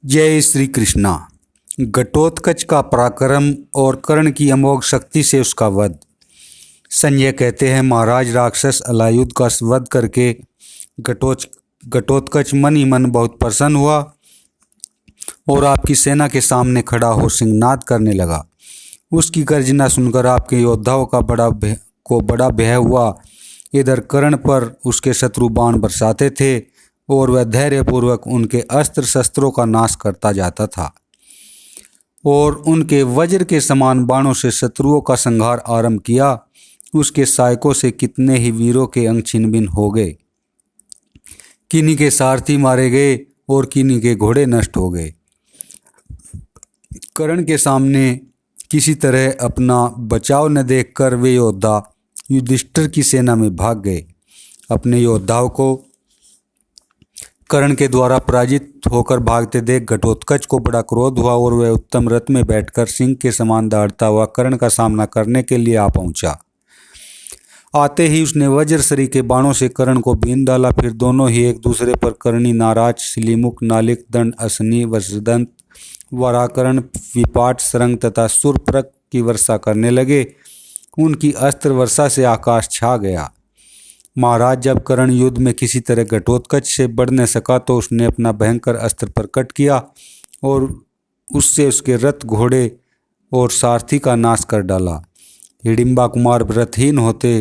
जय श्री कृष्णा। घटोत्कच का पराक्रम और कर्ण की अमोघ शक्ति से उसका वध। संजय कहते हैं, महाराज राक्षस अलायुध का वध करके घटोत्कच मन ही मन बहुत प्रसन्न हुआ और आपकी सेना के सामने खड़ा हो सिंहनाद करने लगा। उसकी गर्जना सुनकर आपके योद्धाओं का बड़ा भय हुआ। इधर कर्ण पर उसके शत्रु बाण बरसाते थे और वह धैर्यपूर्वक उनके अस्त्र शस्त्रों का नाश करता जाता था और उनके वज्र के समान बाणों से शत्रुओं का संहार आरंभ किया। उसके सहायकों से कितने ही वीरों के अंग छिन्न भिन्न हो गए, किन्हीं के सारथी मारे गए और किन्हीं के घोड़े नष्ट हो गए। कर्ण के सामने किसी तरह अपना बचाव न देखकर वे योद्धा युधिष्ठिर की सेना में भाग गए। अपने योद्धाओं को कर्ण के द्वारा पराजित होकर भागते देख घटोत्कच को बड़ा क्रोध हुआ और वह उत्तम रथ में बैठकर सिंह के समान दौड़ता हुआ कर्ण का सामना करने के लिए आ पहुंचा। आते ही उसने वज्रसरी के बाणों से कर्ण को बीन डाला। फिर दोनों ही एक दूसरे पर करणी, नाराज, सिलीमुख, नालिक, दंड, असनी, वज्रदंत, वराकरण, विपाट, सरंग तथा सुरप्रक की वर्षा करने लगे। उनकी अस्त्र वर्षा से आकाश छा गया। महाराज, जब कर्ण युद्ध में किसी तरह घटोत्कच से बढ़ न सका तो उसने अपना भयंकर अस्त्र प्रकट किया और उससे उसके रथ, घोड़े और सारथी का नाश कर डाला। हिडिंबा कुमार रथहीन होते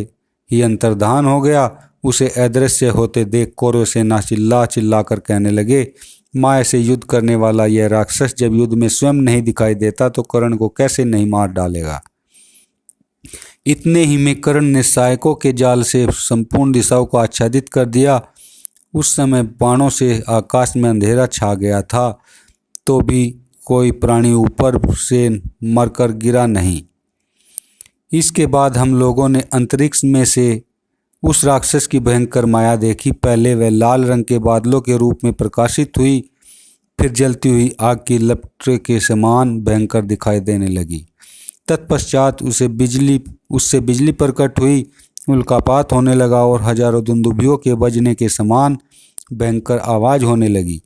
ही अंतर्धान हो गया। उसे अदृश्य होते देख कौरव सेना चिल्ला चिल्ला कर कहने लगे, माया से युद्ध करने वाला यह राक्षस जब युद्ध में स्वयं नहीं दिखाई देता तो कर्ण को कैसे नहीं मार डालेगा। इतने ही में कर्ण ने सहायकों के जाल से संपूर्ण दिशाओं को आच्छादित कर दिया। उस समय बाणों से आकाश में अंधेरा छा गया था तो भी कोई प्राणी ऊपर से मरकर गिरा नहीं। इसके बाद हम लोगों ने अंतरिक्ष में से उस राक्षस की भयंकर माया देखी। पहले वह लाल रंग के बादलों के रूप में प्रकाशित हुई, फिर जलती हुई आग की लपटें के समान भयंकर दिखाई देने लगी। तत्पश्चात उससे बिजली प्रकट हुई, उल्कापात होने लगा और हजारों दुंदुभियों के बजने के समान भयंकर आवाज होने लगी।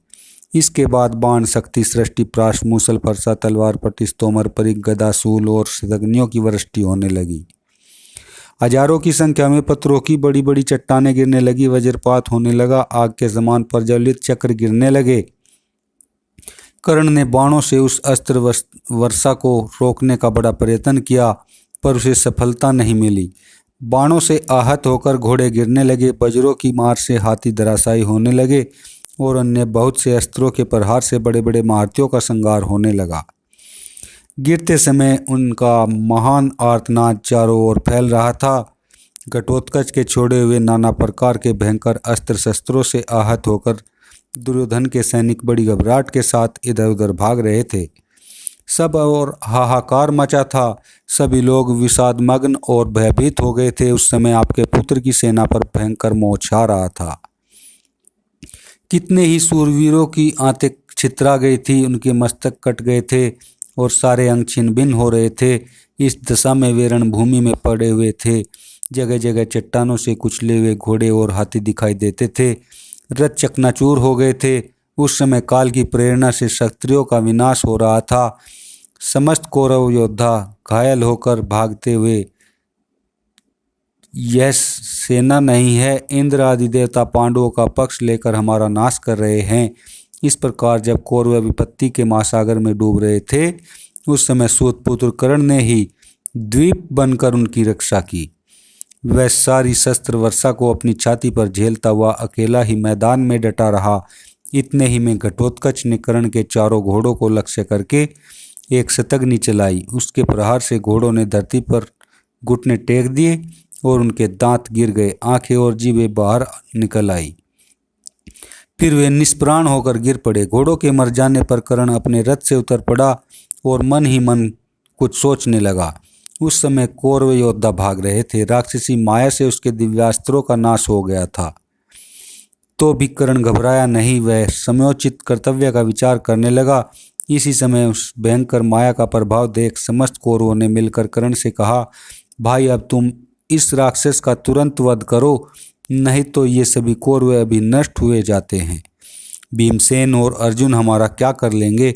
इसके बाद बाण, शक्ति, सृष्टि, प्राश, मूसल, फरसा, तलवार, पटिश, तोमर, परिघ, गदा, शूल और शतघ्नियों की वृष्टि होने लगी। हजारों की संख्या में पत्थरों की बड़ी बड़ी चट्टानें गिरने लगी। वज्रपात होने लगा, आग के समान प्रज्वलित चक्र गिरने लगे। कर्ण ने बाणों से उस अस्त्र वर्षा को रोकने का बड़ा प्रयत्न किया पर उसे सफलता नहीं मिली। बाणों से आहत होकर घोड़े गिरने लगे, वज्रों की मार से हाथी धराशायी होने लगे और अन्य बहुत से अस्त्रों के प्रहार से बड़े बड़े महारथियों का संहार होने लगा। गिरते समय उनका महान आर्तनाद चारों ओर फैल रहा था। घटोत्कच के छोड़े हुए नाना प्रकार के भयंकर अस्त्र शस्त्रों से आहत होकर दुर्योधन के सैनिक बड़ी घबराहट के साथ इधर उधर भाग रहे थे। सब और हाहाकार मचा था। सभी लोग विषादमग्न और भयभीत हो गए थे। उस समय आपके पुत्र की सेना पर भयंकर मोह छा रहा था। कितने ही सूरवीरों की आंतें छितरा गई थी, उनके मस्तक कट गए थे और सारे अंग छिन्न भिन्न हो रहे थे। इस दशा में वे रणभूमि में पड़े हुए थे। जगह जगह चट्टानों से कुचले हुए घोड़े और हाथी दिखाई देते थे। रथ चकनाचूर हो गए थे। उस समय काल की प्रेरणा से क्षत्रियों का विनाश हो रहा था। समस्त कौरव योद्धा घायल होकर भागते हुए, यह सेना नहीं है, इंद्र आदि देवता पांडवों का पक्ष लेकर हमारा नाश कर रहे हैं। इस प्रकार जब कौरव विपत्ति के महासागर में डूब रहे थे उस समय सूतपुत्र कर्ण ने ही द्वीप बनकर उनकी रक्षा की। वह सारी शस्त्र वर्षा को अपनी छाती पर झेलता हुआ अकेला ही मैदान में डटा रहा। इतने ही में घटोत्कच ने कर्ण के चारों घोड़ों को लक्ष्य करके एक शतघ्नि चलाई। उसके प्रहार से घोड़ों ने धरती पर घुटने टेक दिए और उनके दांत गिर गए, आंखें और जीभें बाहर निकल आई। फिर वे निष्प्राण होकर गिर पड़े। घोड़ों के मर जाने पर कर्ण अपने रथ से उतर पड़ा और मन ही मन कुछ सोचने लगा। उस समय कौरव योद्धा भाग रहे थे। राक्षसी माया से उसके दिव्यास्त्रों का नाश हो गया था तो भी कर्ण घबराया नहीं। वह समयोचित कर्तव्य का विचार करने लगा। इसी समय उस भयंकर माया का प्रभाव देख समस्त कौरवों ने मिलकर कर्ण से कहा, भाई, अब तुम इस राक्षस का तुरंत वध करो, नहीं तो ये सभी कौरव अभी नष्ट हुए जाते हैं। भीमसेन और अर्जुन हमारा क्या कर लेंगे।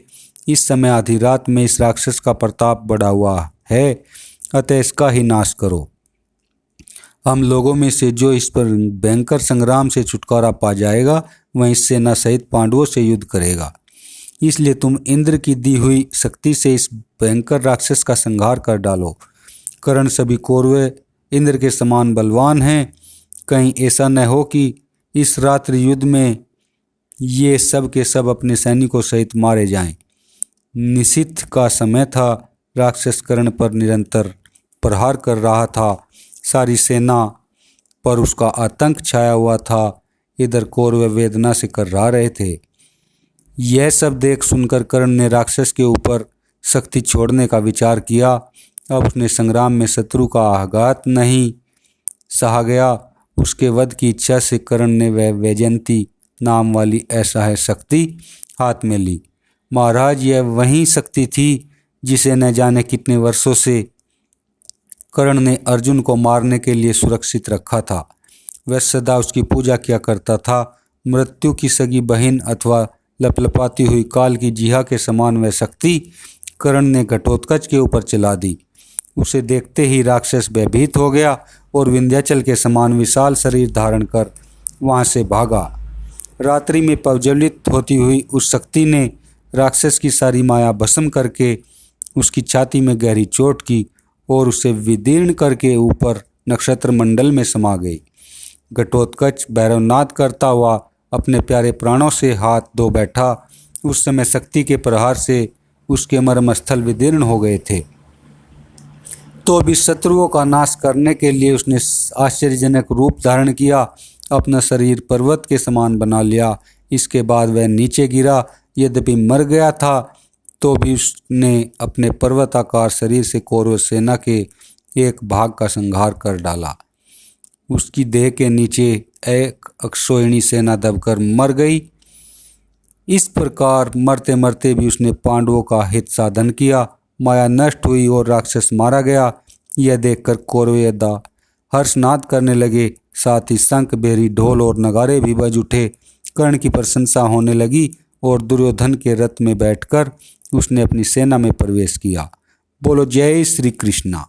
इस समय आधी रात में इस राक्षस का प्रताप बढ़ा हुआ है, अतः इसका ही नाश करो। हम लोगों में से जो इस पर भयंकर संग्राम से छुटकारा पा जाएगा वह इस सेना सहित पांडवों से युद्ध करेगा। इसलिए तुम इंद्र की दी हुई शक्ति से इस भयंकर राक्षस का संहार कर डालो। कर्ण सभी कौरव इंद्र के समान बलवान हैं, कहीं ऐसा न हो कि इस रात्रि युद्ध में ये सब के सब अपने सैनिकों सहित मारे जाएं। निशीथ का समय था। राक्षस कर्ण पर निरंतर प्रहार कर रहा था। सारी सेना पर उसका आतंक छाया हुआ था। इधर कौरव वेदना से कर्रा रहे थे। यह सब देख सुनकर कर्ण ने राक्षस के ऊपर शक्ति छोड़ने का विचार किया। अब उसने संग्राम में शत्रु का आघात नहीं सहा गया। उसके वध की इच्छा से कर्ण ने वह वैजयंती नाम वाली असहाय शक्ति हाथ में ली। महाराज, यह वही शक्ति थी जिसे न जाने कितने वर्षों से कर्ण ने अर्जुन को मारने के लिए सुरक्षित रखा था। वह सदा उसकी पूजा किया करता था। मृत्यु की सगी बहन अथवा लपलपाती हुई काल की जिहा के समान वह शक्ति कर्ण ने घटोत्कच के ऊपर चला दी। उसे देखते ही राक्षस भयभीत हो गया और विंध्याचल के समान विशाल शरीर धारण कर वहां से भागा। रात्रि में प्रज्वलित होती हुई उस शक्ति ने राक्षस की सारी माया भस्म करके उसकी छाती में गहरी चोट की और उसे विदीर्ण करके ऊपर नक्षत्र मंडल में समा गई। घटोत्कच भैरवनाद करता हुआ अपने प्यारे प्राणों से हाथ धो बैठा। उस समय शक्ति के प्रहार से उसके मर्मस्थल विदीर्ण हो गए थे। तो भी शत्रुओं का नाश करने के लिए उसने आश्चर्यजनक रूप धारण किया, अपना शरीर पर्वत के समान बना लिया। इसके बाद वह नीचे गिरा। यद्यपि मर गया था तो भी उसने अपने पर्वताकार शरीर से कौरव सेना के एक भाग का संहार कर डाला। उसकी देह के नीचे एक अक्षोहिणी सेना दबकर मर गई। इस प्रकार मरते मरते भी उसने पांडवों का हित साधन किया। माया नष्ट हुई और राक्षस मारा गया। यह देखकर कौरव योद्धा हर्षनाद करने लगे। साथ ही शंख, बेरी, ढोल और नगारे भी बज उठे। कर्ण की प्रशंसा होने लगी और दुर्योधन के रथ में बैठकर उसने अपनी सेना में प्रवेश किया। बोलो जय श्री कृष्णा।